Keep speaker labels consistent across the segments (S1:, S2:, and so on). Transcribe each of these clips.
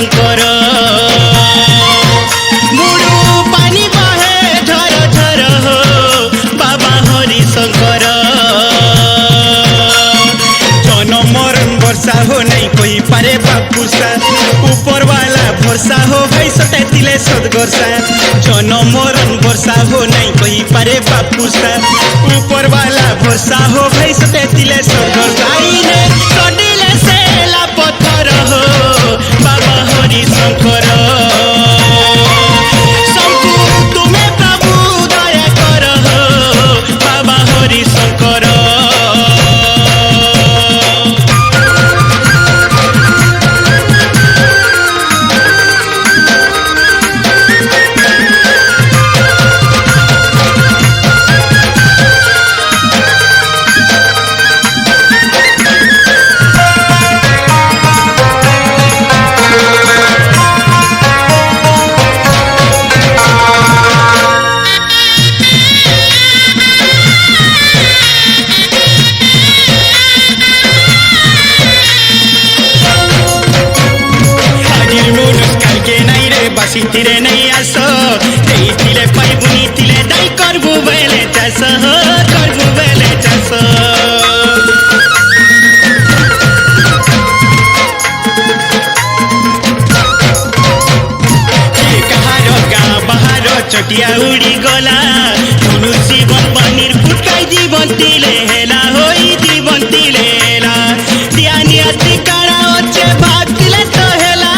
S1: शंकर मुड़ू पानी बहे झर झर हो बाबा हरि शंकर जन्म मरण वर्षा हो नहीं कोई पारे बापुसा ऊपर वाला भरसा हो भाई सटे तिले सदगरसा जन्म मरण वर्षा हो नहीं कोई पारे बापुसा ऊपर वाला भरसा हो भाई सटे तिले सदगरसा इने कडिले सेला पत्थर हो बाबा हरि शंकर शंकु तुम्हें प्रभु दया कर हो बाबा हरि शंकर सिथिरे नहीं आस देइथिले पाई बुनीथिले दाई करबु बेले चाष करबु बेले चाष कहार गाँ बाहर चटिया उड़ी गला धनु जीवन बनिर फुटकाई जीवन तिले हेला होई जीवन तिले हेला दियानियाती काड़ा अच्छे भाग तिले तो हेला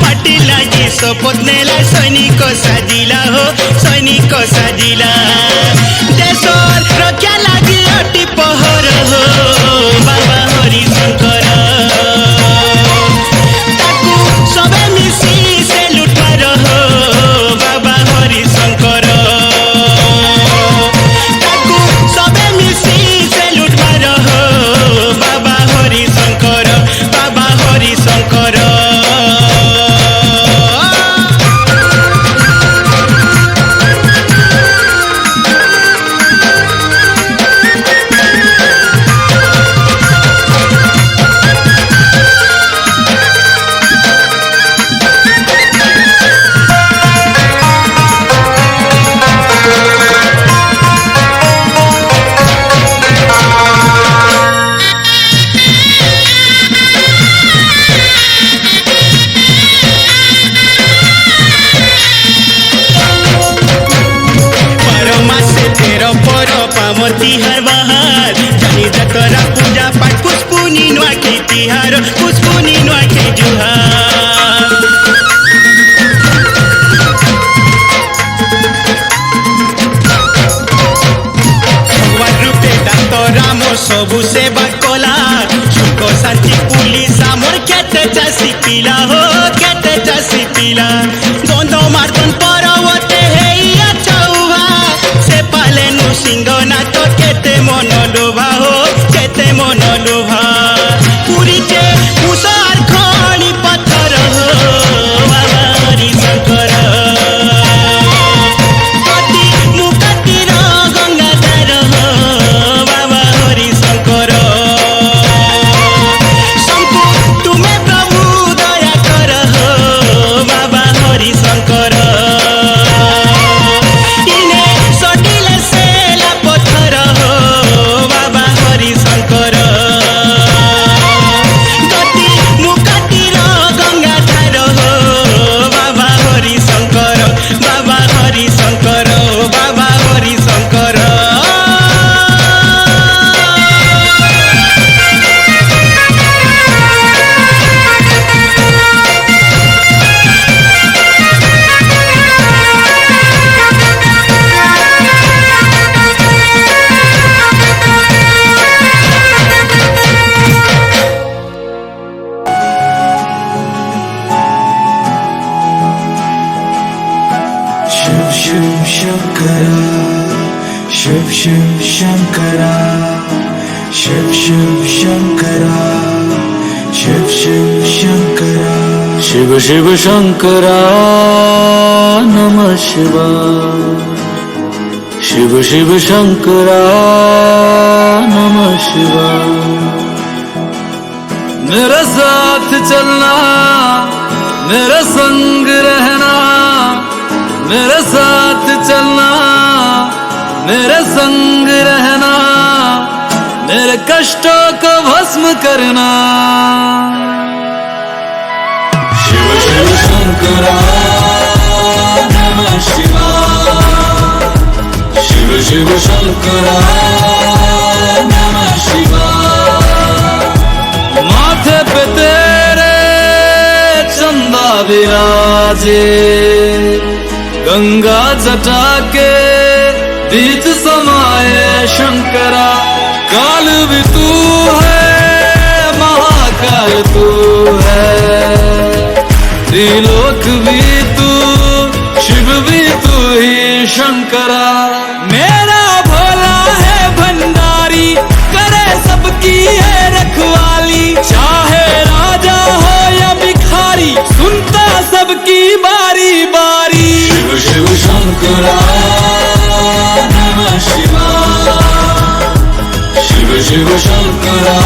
S1: पाटी लागी शपथ नेला सैनिक साजिला हो सैनिक साजिला देशर रक्षा लागी अटी पहर हो बाबा हरि शंकर ताकू सबे मिसी से लुटार हो बाबा हरि शंकर ताकू सबे मिसी से लुटार हो बाबा हरि शंकर बाबा हरि शंकर तिहार बहार जानी जतरा पूजा पाठ पुष्पुनी नुआखी तिहार पुष्पुनी नुआखी जुहार भगवान रूपे दात राम सबु सेवा कला सुख शांति पुलिस आमर केते चासी पिला हो केते चासी पिला बंद मार्दन पर्वते हेइया चौहा से पाले नु सिंह नाथ केते मन लोभा हो केते मन लोभा पुरी के मुसार खणी पत्थर हो बाबा हरि शंकर कति मुकतिर गंगाधर हो बाबा हरि शंकर शंकु तुम्हें प्रभु दया कर हो बाबा हरि शंकर इने सटिले सेला पत्थर हो बाबा हरि शंकर गति मुकातिर गंगाधर हो बाबा हरि शंकर बाबा हरि शंकर बाबा हरि शंकर
S2: शिव शिव शंकरा शिव शिव शंकरा शिव शिव शंकरा शिव शिव शंकरा नमः शिवाय शिव शिव शंकरा नमः शिवाय मेरे साथ चलना मेरे संग रहना, मेरे साथ चलना, मेरे संग रहना, मेरे कष्टों को भस्म करना। शिव शिव शंकरा नमः शिवाय, शिव शिव शंकरा नमः शिवाय। माथे पे तेरे चंदा विराजे, गंगा जटा के बीच समाये शंकरा। काल भी तू है, महाकाल तू है, त्रिलोक भी तू, शिव भी तू ही शंकरा।
S3: मेरा भोला है भंडारी, करे सबकी है रखवाली। चाहे राजा हो या भिखारी, सुनता सबकी बारी बारी।
S2: शिव शिव शंकरा नमः शिवाय, शिव शिव शंकरा